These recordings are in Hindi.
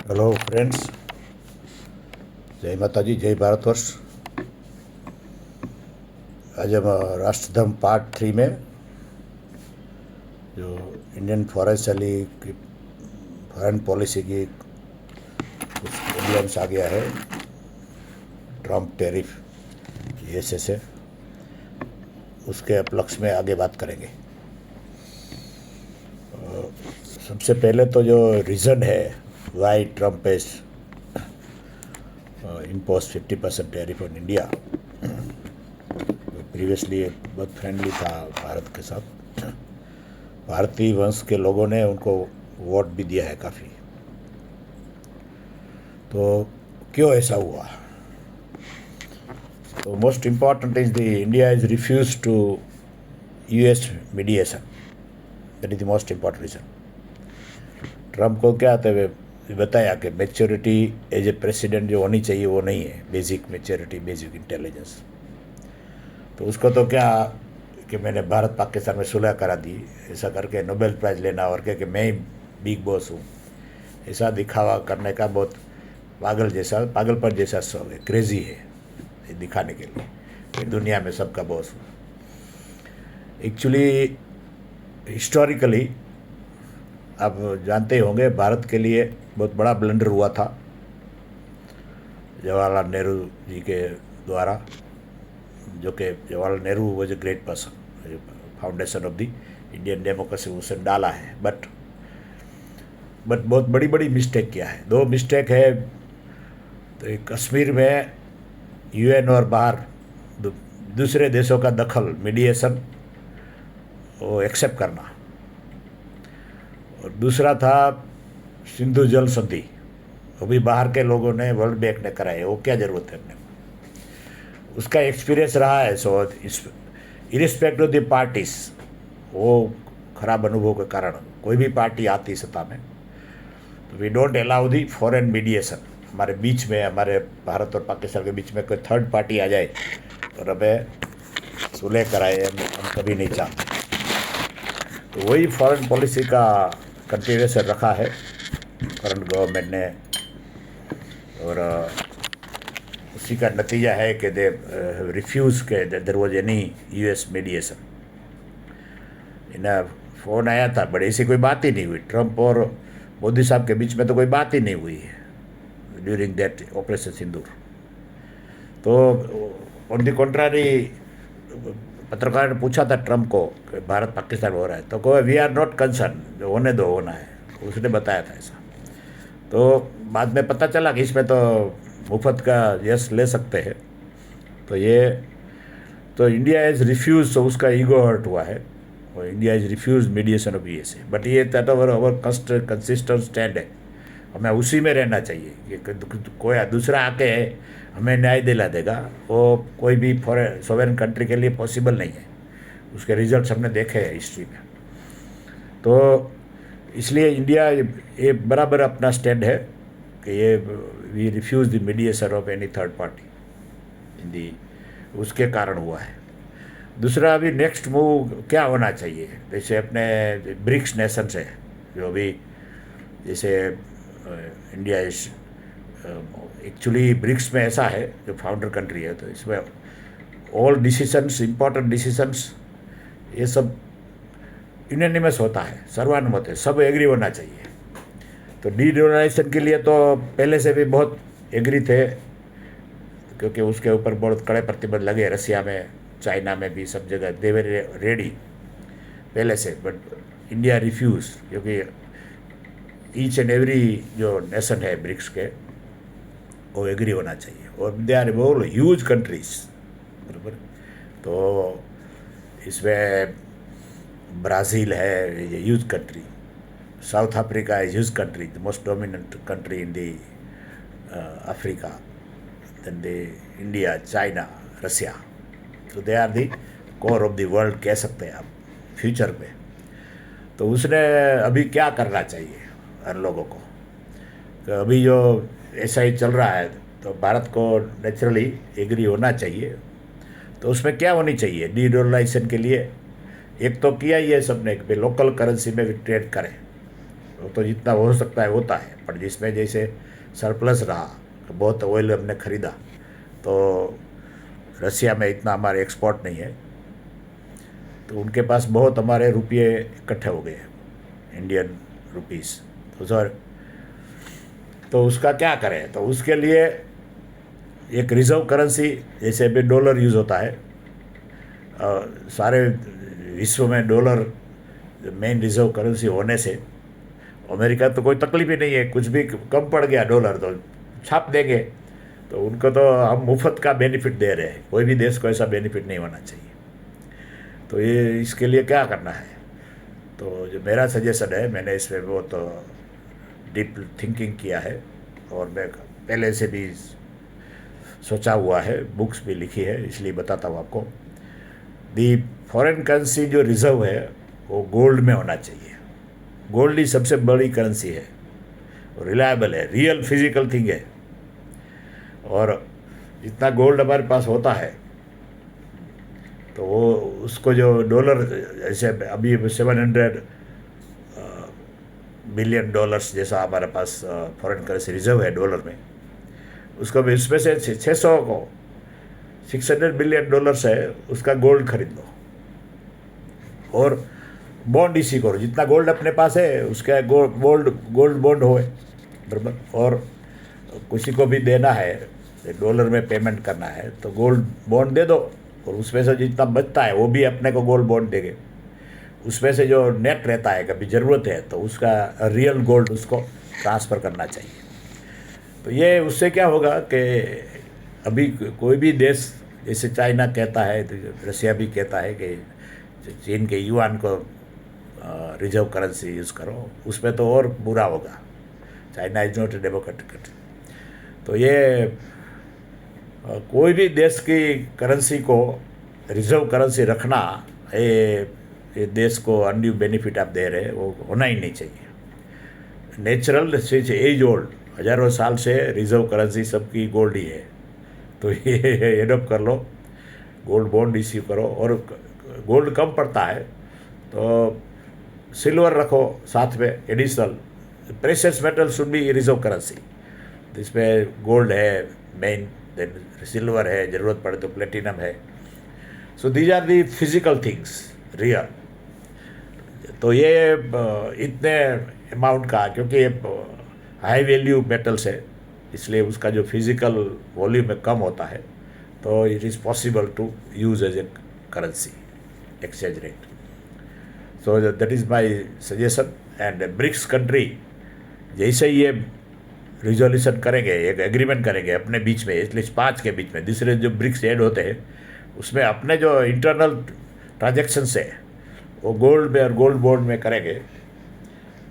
हेलो फ्रेंड्स, जय माता जी, जय भारतवर्ष। आज हम राष्ट्रधर्म पार्ट 3 में जो इंडियन फॉरेन पॉलिसी की कुछ प्रॉब्लम्स आ गया है, ट्रम्प टैरिफ यूएसए से, उसके उपलक्ष्य में आगे बात करेंगे। सबसे पहले तो जो रीज़न है why Trump is impose 50% tariff on India, previously बहुत फ्रेंडली था भारत के साथ। भारतीय वंश के लोगों ने उनको वोट भी दिया है काफ़ी। तो क्यों ऐसा हुआ? तो most important is the India is refuse to US mediation. That is the most important reason. Trump को क्या था, बताया कि मैच्योरिटी एज ए प्रेसिडेंट जो होनी चाहिए वो नहीं है, बेसिक मैच्योरिटी, बेसिक इंटेलिजेंस। तो उसको तो क्या कि मैंने भारत पाकिस्तान में सुलह करा दी, ऐसा करके नोबेल प्राइज़ लेना और क्या कि मैं ही बिग बॉस हूँ, ऐसा दिखावा करने का बहुत पागलपन जैसा शौक है, क्रेजी है, ये दिखाने के लिए कि दुनिया में सबका बॉस हूँ। एक्चुअली हिस्टोरिकली आप जानते होंगे, भारत के लिए बहुत बड़ा ब्लंडर हुआ था जवाहरलाल नेहरू जी के द्वारा, जो कि Jawaharlal Nehru was a great person, foundation of the Indian democracy उसने डाला है। बट बहुत बड़ी बड़ी मिस्टेक किया है। दो मिस्टेक है। तो कश्मीर में यूएन और बाहर दूसरे देशों का दखल, मीडिएशन, वो एक्सेप्ट करना, और दूसरा था सिंधु जल संधि, वो भी बाहर के लोगों ने, वर्ल्ड बैंक ने कराए, वो क्या ज़रूरत है अपने को, उसका एक्सपीरियंस रहा है। सो इरिस्पेक्ट ऑफ द पार्टीज, वो खराब अनुभव के कारण कोई भी पार्टी आती सत्ता में तो we don't allow the foreign mediation. हमारे बीच में, हमारे भारत और पाकिस्तान के बीच में कोई थर्ड पार्टी आ जाए और हमें सुलह कराए, हम कभी नहीं चाहते। तो वही फॉरेन पॉलिसी का कंटिन्यूएशन रखा है करंट गवर्नमेंट ने, और उसी का नतीजा है कि दे रिफ्यूज़ के there was any US mediation. इन्हें फ़ोन आया था, बट ऐसी कोई बात ही नहीं हुई। ट्रम्प और मोदी साहब के बीच में तो कोई बात ही नहीं हुई है ड्यूरिंग दैट ऑपरेशन सिंदूर। तो ऑन द कॉन्ट्रारी, पत्रकार ने पूछा था ट्रम्प को कि भारत पाकिस्तान हो रहा है, तो कहो वी आर नॉट कंसर्न, जो होने दो होना है, उसने बताया था ऐसा। तो बाद में पता चला कि इसमें तो मुफ्त का यस ले सकते हैं। तो इंडिया इज़ रिफ्यूज, तो उसका ईगो हर्ट हुआ है, और India is refuse mediation of USA. But ये दैट अवर कंसिस्टेंट स्टैंड है, हमें उसी में रहना चाहिए कि कोई दूसरा आके हमें न्याय दिला देगा, वो कोई भी फॉरेन सोवरेन कंट्री के लिए पॉसिबल नहीं है। उसके रिजल्ट्स हमने देखे हैं हिस्ट्री में। तो इसलिए इंडिया ये बराबर अपना स्टैंड है कि ये we refuse the mediation of any third party in the, उसके कारण हुआ है। दूसरा, अभी नेक्स्ट मूव क्या होना चाहिए? जैसे अपने ब्रिक्स नेशंस है जो अभी, जैसे इंडिया इस एक्चुअली ब्रिक्स में ऐसा है, जो फाउंडर कंट्री है, तो इसमें ऑल डिसीजंस, इम्पोर्टेंट डिसीजंस, ये सब यूनानिमस होता है, सर्वानुमत है, सब एग्री होना चाहिए। तो डीडोलाराइजेशन के लिए तो पहले से भी बहुत एग्री थे, क्योंकि उसके ऊपर बहुत कड़े प्रतिबंध लगे, रसिया में, चाइना में भी, सब जगह दे वर रेडी पहले से। बट इंडिया रिफ्यूज़, क्योंकि ईच एंड एवरी जो नेशन है ब्रिक्स के, वो एग्री होना चाहिए, और they are all huge countries, बराबर। तो इसमें ब्राज़ील है, ये huge country, South Africa is huge country, the most dominant country in the Africa, then the India, China, Russia. तो they are the core of the world, कह सकते हैं आप फ्यूचर में। तो उसने अभी क्या करना चाहिए हर लोगों को? तो अभी जो ऐसा ही चल रहा है, तो भारत को नेचुरली एग्री होना चाहिए। तो उसमें क्या होनी चाहिए डीडोलाराइजेशन के लिए? एक तो किया ही है सबने कि लोकल करेंसी में ट्रेड करें, वो तो जितना हो सकता है होता है, पर जिसमें जैसे सरप्लस रहा, तो बहुत ऑयल हमने खरीदा, तो रसिया में इतना हमारे एक्सपोर्ट नहीं है, तो उनके पास बहुत हमारे रुपये इकट्ठे हो गए, इंडियन रुपीस। तो सर, तो उसका क्या करें? तो उसके लिए एक रिजर्व करेंसी, जैसे अभी डॉलर यूज़ होता है, सारे विश्व में डॉलर मेन रिजर्व करेंसी होने से अमेरिका तो कोई तकलीफ ही नहीं है, कुछ भी कम पड़ गया डॉलर तो छाप देंगे, तो उनको तो हम मुफ्त का बेनिफिट दे रहे हैं। कोई भी देश को ऐसा बेनिफिट नहीं होना चाहिए। तो ये इसके लिए क्या करना है? तो जो मेरा सजेशन है, मैंने इसमें बहुत डीप थिंकिंग किया है और मैं पहले से भी सोचा हुआ है, बुक्स भी लिखी है, इसलिए बताता हूँ आपको। दी फॉरेन करेंसी जो रिजर्व है वो गोल्ड में होना चाहिए। गोल्ड ही सबसे बड़ी करेंसी है, रिलायबल है, रियल फिजिकल थिंग है। और जितना गोल्ड हमारे पास होता है तो वो उसको जो डॉलर, जैसे अभी 700 बिलियन डॉलर्स जैसा हमारे पास फॉरेन करेंसी रिजर्व है डॉलर में, उसको भी उसमें से 600 को 600 बिलियन डॉलर्स है, उसका गोल्ड खरीद लो और बॉन्ड इश्यू करो। जितना गोल्ड अपने पास है उसका गोल्ड बॉन्ड होए, बराबर। और किसी को भी देना है, डॉलर में पेमेंट करना है, तो गोल्ड बॉन्ड दे दो और उसमें से जितना बचता है वो भी अपने को गोल्ड बॉन्ड देंगे। उसमें से जो नेट रहता है, कभी ज़रूरत है तो उसका रियल गोल्ड उसको ट्रांसफ़र करना चाहिए। तो ये उससे क्या होगा कि अभी कोई भी देश, जैसे चाइना कहता है, रसिया भी कहता है कि चीन के युआन को रिजर्व करेंसी यूज़ करो, उसमें तो और बुरा होगा। China is not a democratic country. तो ये कोई भी देश की करेंसी को रिजर्व करेंसी रखना, ये देश को अनड्यू बेनिफिट आप दे रहे हैं, वो होना ही नहीं चाहिए। नेचुरल एज ओल्ड, हजारों साल से रिजर्व करेंसी सबकी गोल्ड ही है। तो ये एडॉप्ट कर लो, गोल्ड बॉन्ड इश्यू करो। और गोल्ड कम पड़ता है तो सिल्वर रखो साथ में additional. Precious metal should be reserve currency, जिसमें गोल्ड है मेन, देन सिल्वर है, ज़रूरत पड़े तो प्लेटिनम है। So these are the physical things real. तो ये इतने अमाउंट का, क्योंकि ये हाई वैल्यू मेटल्स है, इसलिए उसका जो फिजिकल वॉल्यूम में कम होता है, तो it is possible to use as a currency exchange rate. So that is my suggestion. And BRICS country जैसे ही ये रिजोल्यूशन करेंगे, एक एग्रीमेंट करेंगे अपने बीच में, एटलीस्ट 5 के बीच में, दूसरे जो ब्रिक्स ऐड होते हैं उसमें अपने जो इंटरनल ट्रांजेक्शन्स है वो गोल्ड में और गोल्ड बॉन्ड में करेंगे,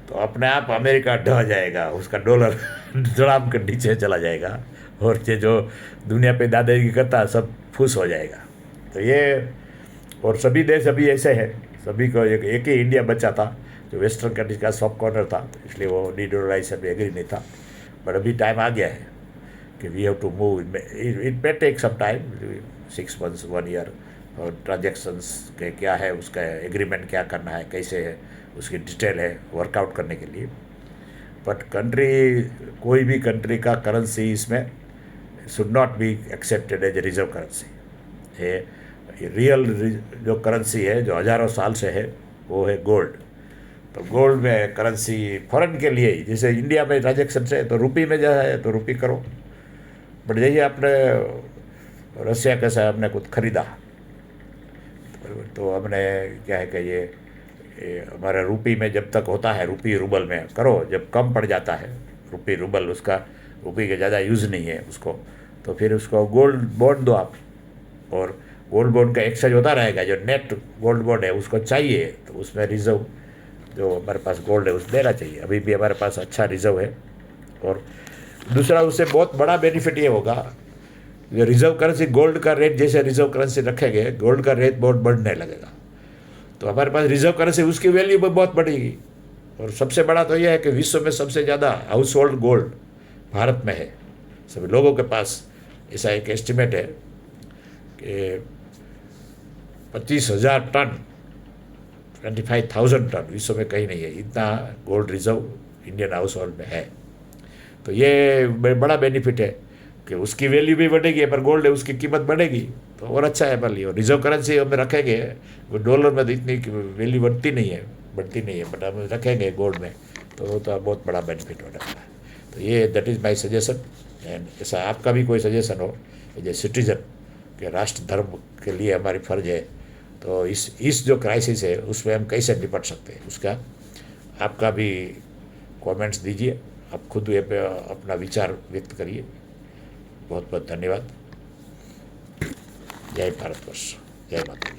तो अपने आप अमेरिका ढह जाएगा, उसका डॉलर धड़ाम के नीचे चला जाएगा, और ये जो दुनिया पे दादागिरी करता है सब फुस हो जाएगा। तो ये, और सभी देश अभी ऐसे हैं, सभी को एक ही इंडिया बचा था जो वेस्टर्न कंट्रीज का सॉफ्ट कॉर्नर था, इसलिए वो डीडोलराइजेशन में एग्री नहीं था। बट अभी टाइम आ गया है कि we have to move. It may take some time, 6 months 1 year, और ट्रांजेक्शन्स के क्या है, उसका एग्रीमेंट क्या करना है, कैसे है, उसकी डिटेल है वर्कआउट करने के लिए। बट कंट्री, कोई भी कंट्री का करेंसी इसमें should not be accepted as a reserve currency. ये रियल जो करेंसी है जो हज़ारों साल से है वो है गोल्ड। तो गोल्ड में करेंसी फॉरेन के लिए ही, जैसे इंडिया में ट्रांजेक्शन है तो रुपी में जो है तो रुपी करो। बट जैसे आपने रसिया कैसा है, हमने कुछ खरीदा तो हमने क्या है कि ये हमारा रुपी में जब तक होता है, रुपी रूबल में करो, जब कम पड़ जाता है रुपी रूबल, उसका रुपी के ज़्यादा यूज़ नहीं है उसको, तो फिर उसको गोल्ड बॉन्ड दो आप, और गोल्ड बॉन्ड का एक्सचेंज होता रहेगा। जो नेट गोल्ड बॉन्ड है उसको चाहिए तो उसमें रिजर्व जो हमारे पास गोल्ड है उस देना चाहिए। अभी भी हमारे पास अच्छा रिजर्व है। और दूसरा उससे बहुत बड़ा बेनिफिट ये होगा, जो रिजर्व करेंसी गोल्ड का रेट जैसे रिजर्व करेंसी रखेंगे, गोल्ड का रेट बहुत बढ़ने लगेगा, तो हमारे पास रिजर्व करेंसी उसकी वैल्यू भी बहुत बढ़ेगी। और सबसे बड़ा तो यह है कि विश्व में सबसे ज़्यादा हाउस होल्ड गोल्ड भारत में है। सभी लोगों के पास ऐसा एक एस्टिमेट है कि 25,000 टन 25,000 टन विश्व में कहीं नहीं है, इतना gold reserve Indian house hold में है। तो ये बड़ा बेनिफिट है कि उसकी वैल्यू भी बढ़ेगी, पर गोल्ड है उसकी कीमत बढ़ेगी तो और अच्छा है। भले और रिजर्व करेंसी हम रखेंगे, वो डॉलर में तो इतनी वैल्यू बढ़ती नहीं है, बट हम रखेंगे गोल्ड में तो बहुत बड़ा बेनिफिट होने वाला है। तो ये that is my suggestion. And ऐसा आपका भी कोई सजेशन हो एज ए सिटीजन कि राष्ट्र धर्म के लिए हमारी फ़र्ज है, तो इस जो क्राइसिस है उसमें हम कैसे निपट सकते हैं, उसका आपका भी कमेंट्स दीजिए, आप खुद ये पे अपना विचार व्यक्त करिए। बहुत बहुत धन्यवाद। जय भारतवर्ष, जय माता।